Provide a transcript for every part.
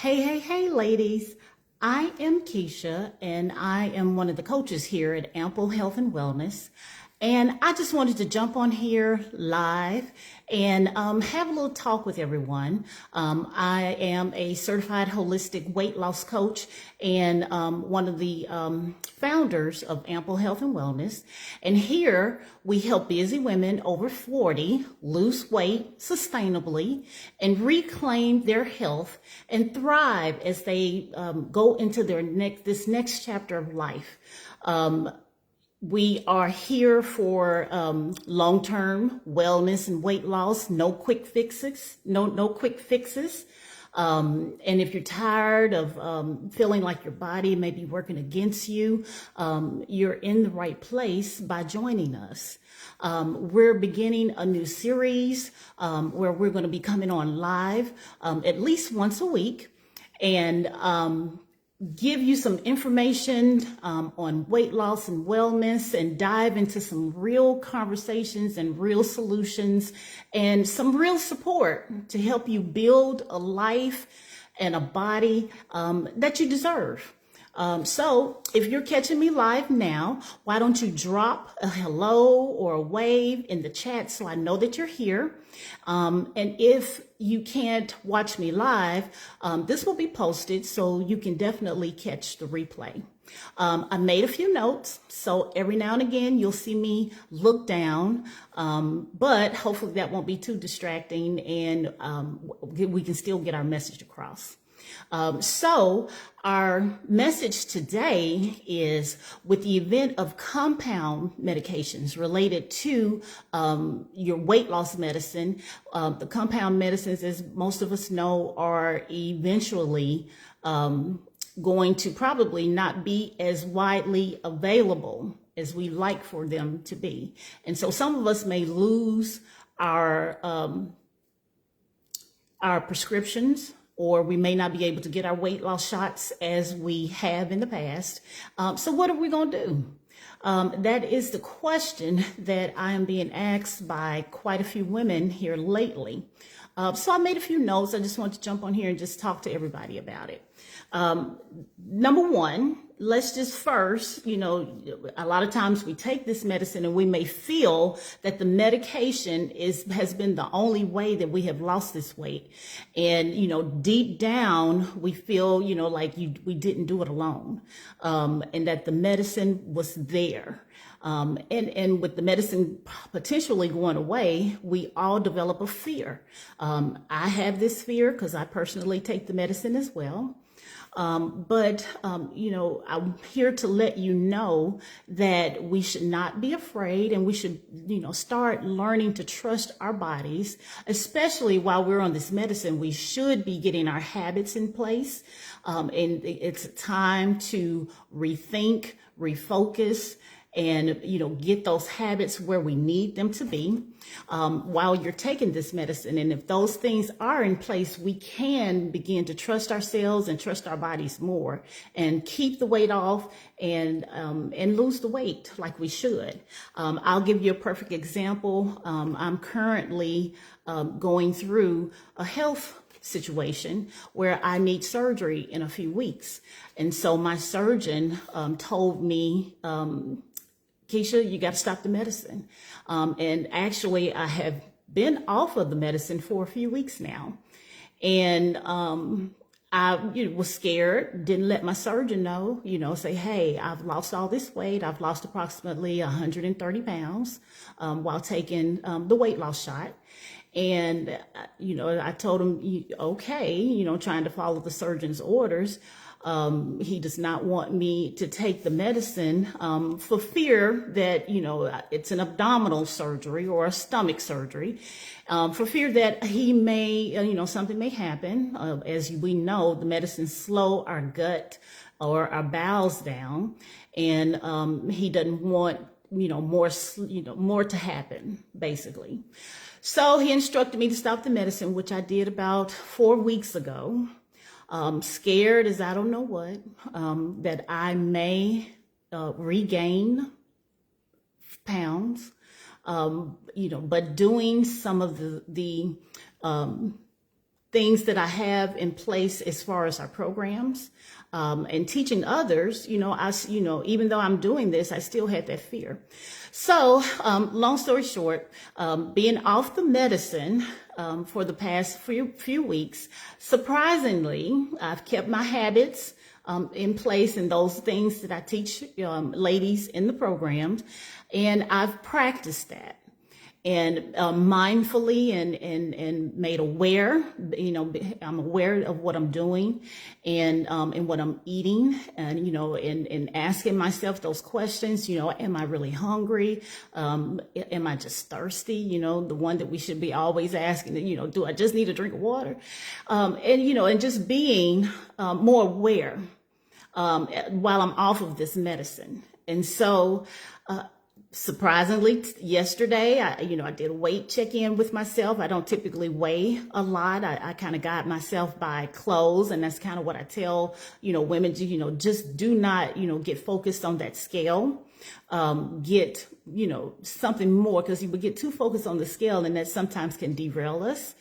Hey, ladies. I am Kisha, and I am one of the coaches here at Ample Health and Wellness. And I just wanted to jump on here live and have a little talk with everyone. I am a certified holistic weight loss coach and one of the founders of Ample Health and Wellness. And here we help busy women over 40 lose weight sustainably and reclaim their health and thrive as they go into this next chapter of life. We are here for long-term wellness and weight loss. No quick fixes. No quick fixes. And if you're tired of feeling like your body may be working against you, you're in the right place by joining us. We're beginning a new series where we're going to be coming on live at least once a week, and give you some information on weight loss and wellness, and dive into some real conversations and real solutions and some real support to help you build a life and a body that you deserve. So if you're catching me live now, why don't you drop a hello or a wave in the chat so I know that you're here. And if you can't watch me live, this will be posted, so you can definitely catch the replay. I made a few notes, so every now and again you'll see me look down, but hopefully that won't be too distracting, and we can still get our message across. So our message today is with the event of compound medications related to your weight loss medicine. The compound medicines, as most of us know, are eventually going to probably not be as widely available as we like for them to be. And so some of us may lose our prescriptions, or we may not be able to get our weight loss shots as we have in the past. So what are we going to do? That is the question that I am being asked by quite a few women here lately. So I made a few notes. I just want to jump on here and just talk to everybody about it. Number one, let's just first, a lot of times we take this medicine and we may feel that the medication has been the only way that we have lost this weight. And, deep down, we feel, like we didn't do it alone, and that the medicine was there. And with the medicine potentially going away, we all develop a fear. I have this fear because I personally take the medicine as well. But I'm here to let you know that we should not be afraid, and we should, start learning to trust our bodies, especially while we're on this medicine. We should be getting our habits in place. And it's time to rethink, refocus, and get those habits where we need them to be while you're taking this medicine. And if those things are in place, we can begin to trust ourselves and trust our bodies more, and keep the weight off and lose the weight like we should. I'll give you a perfect example. I'm currently going through a health situation where I need surgery in a few weeks. And so my surgeon told me, Kisha, you got to stop the medicine. And actually, I have been off of the medicine for a few weeks now. And I was scared, didn't let my surgeon know, say, hey, I've lost all this weight. I've lost approximately 130 pounds while taking the weight loss shot. And, I told him, okay, trying to follow the surgeon's orders. He does not want me to take the medicine for fear that, it's an abdominal surgery or a stomach surgery, for fear that he may, something may happen. As we know, the medicines slow our gut or our bowels down, and he doesn't want, more to happen, basically. So he instructed me to stop the medicine, which I did about 4 weeks ago. Scared as I don't know what, that I may regain pounds, but doing some of the things that I have in place as far as our programs, and teaching others, even though I'm doing this, I still had that fear. So, long story short, being off the medicine, for the past few weeks, surprisingly, I've kept my habits, in place, and those things that I teach, ladies in the programs, and I've practiced that. And mindfully and made aware, I'm aware of what I'm doing and what I'm eating, and asking myself those questions, am I really hungry? Am I just thirsty? The one that we should be always asking, do I just need a drink of water? And just being more aware while I'm off of this medicine. And so, surprisingly, yesterday, I did a weight check-in with myself. I don't typically weigh a lot. I kind of guide myself by clothes, and that's kind of what I tell, women, just do not, get focused on that scale. Get, something more, because you would get too focused on the scale, and that sometimes can derail us.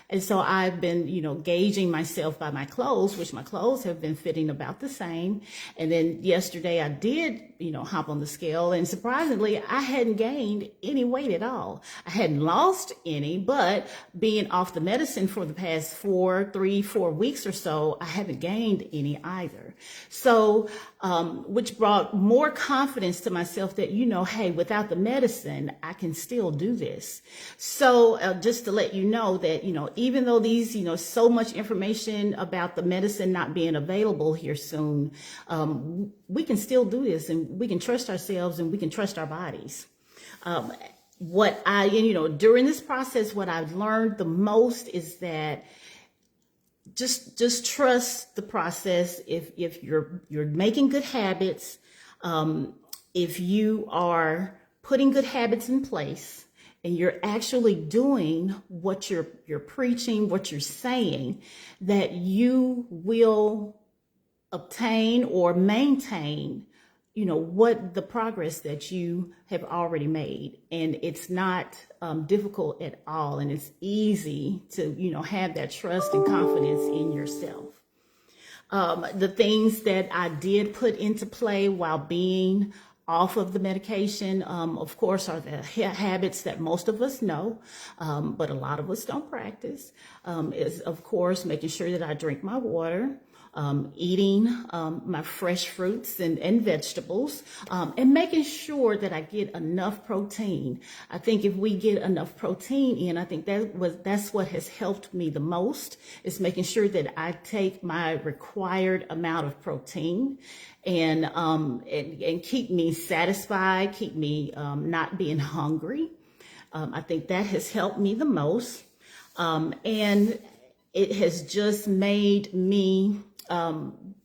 And so I've been, gauging myself by my clothes, which my clothes have been fitting about the same. And then yesterday I did, hop on the scale, and surprisingly, I hadn't gained any weight at all. I hadn't lost any, but being off the medicine for the past 4 weeks or so, I haven't gained any either. So, which brought more confidence to myself that, hey, without the medicine, I can still do this. So, just to let you know that, even though these, so much information about the medicine not being available here soon, we can still do this, and we can trust ourselves, and we can trust our bodies. What I, during this process, what I've learned the most is that just trust the process. If you're making good habits, if you are putting good habits in place, and you're actually doing what you're preaching, what you're saying, that you will obtain or maintain, what the progress that you have already made. And it's not difficult at all. And it's easy to, have that trust and confidence in yourself. The things that I did put into play while being off of the medication, of course, are the habits that most of us know, but a lot of us don't practice, is, of course, making sure that I drink my water, eating my fresh fruits and vegetables, and making sure that I get enough protein. I think if we get enough protein in, I think that's what has helped me the most, is making sure that I take my required amount of protein and keep me satisfied, keep me not being hungry. I think that has helped me the most. And it has just made me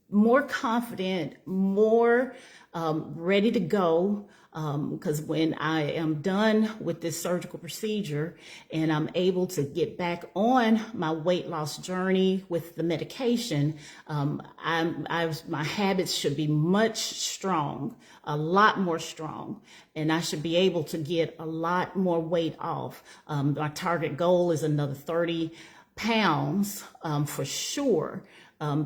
more confident, more ready to go. Because when I am done with this surgical procedure and I'm able to get back on my weight loss journey with the medication, my habits should be much strong, a lot more strong, and I should be able to get a lot more weight off. My target goal is another 30 pounds for sure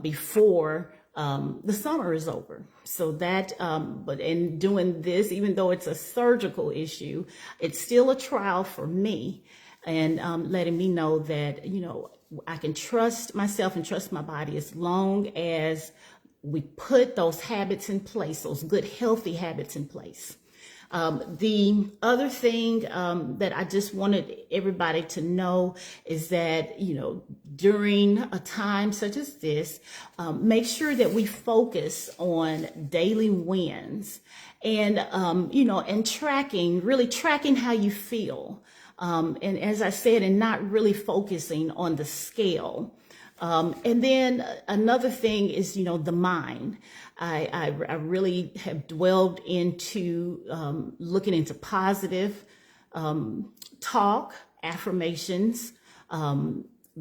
before the summer is over. So that, but in doing this, even though it's a surgical issue, it's still a trial for me, and letting me know that, I can trust myself and trust my body as long as we put those habits in place, those good, healthy habits in place. The other thing that I just wanted everybody to know is that, during a time such as this, make sure that we focus on daily wins and, and really tracking how you feel. And as I said, and not really focusing on the scale. And then another thing is, the mind. I really have dwelled into looking into positive talk, affirmations,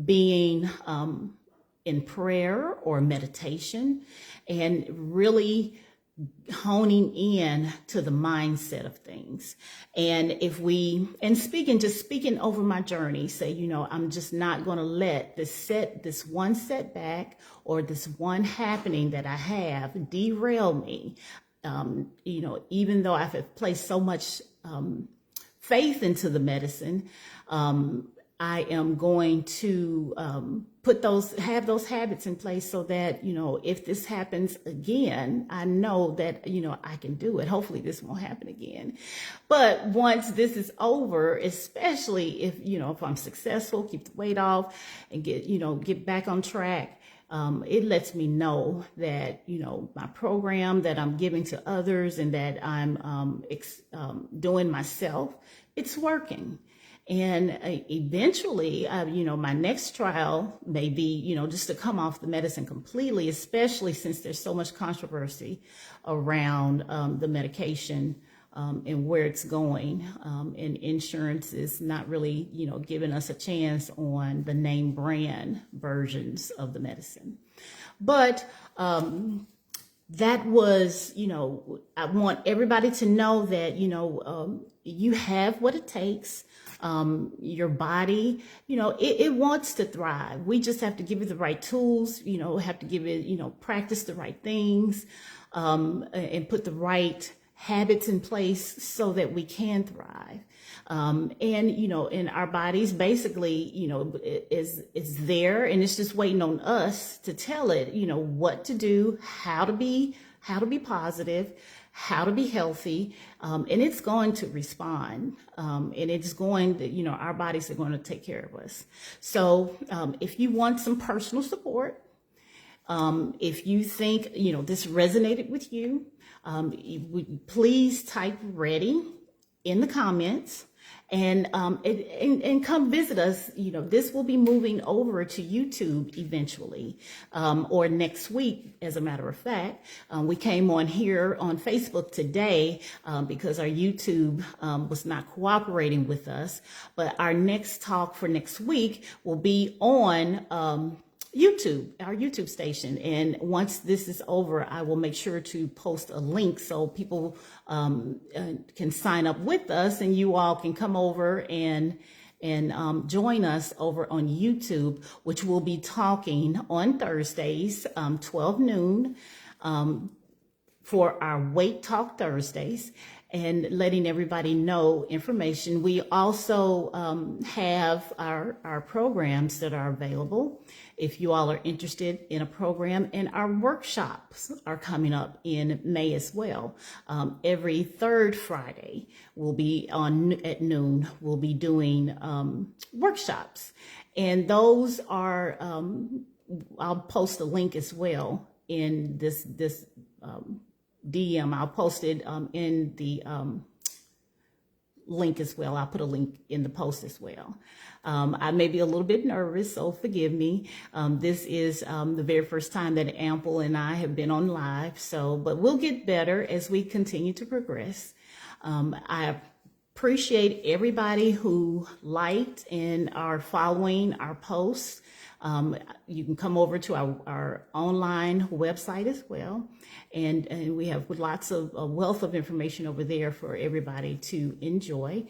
being in prayer or meditation, and really honing in to the mindset of things. And speaking over my journey, say, I'm just not going to let this one setback or this one happening that I have derail me. Even though I've placed so much faith into the medicine, I am going to have those habits in place so that, if this happens again, I know that, I can do it. Hopefully this won't happen again. But once this is over, especially if I'm successful, keep the weight off and get back on track, it lets me know that, my program that I'm giving to others and that I'm doing myself, it's working. And eventually, my next trial may be, just to come off the medicine completely, especially since there's so much controversy around the medication and where it's going. And insurance is not really, giving us a chance on the name brand versions of the medicine. But that was, I want everybody to know that, you have what it takes. Your body, it wants to thrive. We just have to give it the right tools, have to give it, practice the right things, and put the right habits in place so that we can thrive. And our bodies basically, is there, and it's just waiting on us to tell it, what to do, how to be positive, how to be healthy, and it's going to respond, and it's going to, our bodies are going to take care of us. So if you want some personal support, if you think, this resonated with you, please type ready in the comments. And come visit us. This will be moving over to YouTube eventually, or next week, as a matter of fact. We came on here on Facebook today because our YouTube was not cooperating with us. But our next talk for next week will be on YouTube, our YouTube station. And once this is over, I will make sure to post a link so people can sign up with us, and you all can come over and join us over on YouTube, which will be talking on Thursdays, 12 noon, for our Weight Talk Thursdays, and letting everybody know information. We also have our programs that are available if you all are interested in a program, and our workshops are coming up in May as well. Every third Friday we'll be at noon. We'll be doing workshops, and those are I'll post a link as well in this DM. I'll post it in the link as well. I'll put a link in the post as well. I may be a little bit nervous, so forgive me. This is the very first time that Ample and I have been on live, but we'll get better as we continue to progress. I appreciate everybody who liked and are following our posts. You can come over to our online website as well. And we have lots of a wealth of information over there for everybody to enjoy.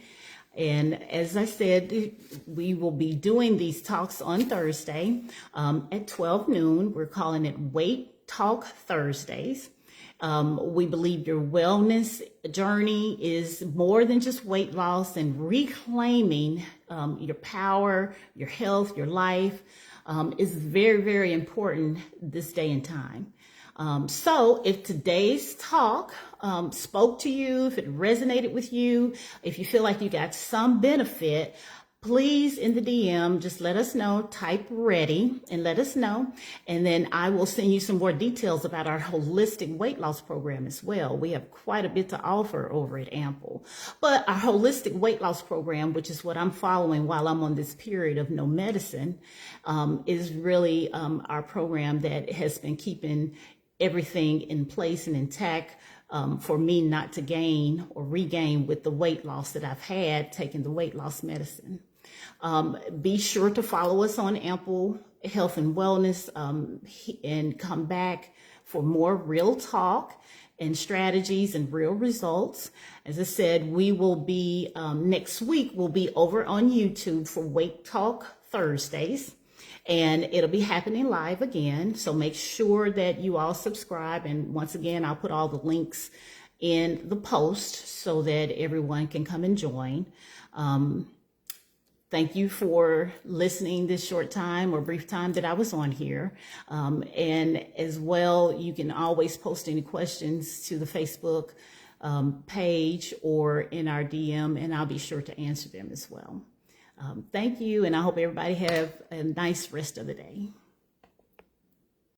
And as I said, we will be doing these talks on Thursday at 12 noon. We're calling it Weight Talk Thursdays. We believe your wellness journey is more than just weight loss, and reclaiming your power, your health, your life is very, very important this day and time. So if today's talk spoke to you, if it resonated with you, if you feel like you got some benefit, please in the DM, just let us know, type ready and let us know. And then I will send you some more details about our holistic weight loss program as well. We have quite a bit to offer over at Ample. But our holistic weight loss program, which is what I'm following while I'm on this period of no medicine, is really our program that has been keeping everything in place and intact for me not to gain or regain with the weight loss that I've had taking the weight loss medicine. Be sure to follow us on Ample Health and Wellness and come back for more real talk and strategies and real results. As I said, we will be, next week, we'll be over on YouTube for Weight Talk Thursdays, and it'll be happening live again. So make sure that you all subscribe. And once again, I'll put all the links in the post so that everyone can come and join. Thank you for listening this short time or brief time that I was on here. And as well, you can always post any questions to the Facebook page or in our DM, and I'll be sure to answer them as well. Thank you, and I hope everybody have a nice rest of the day.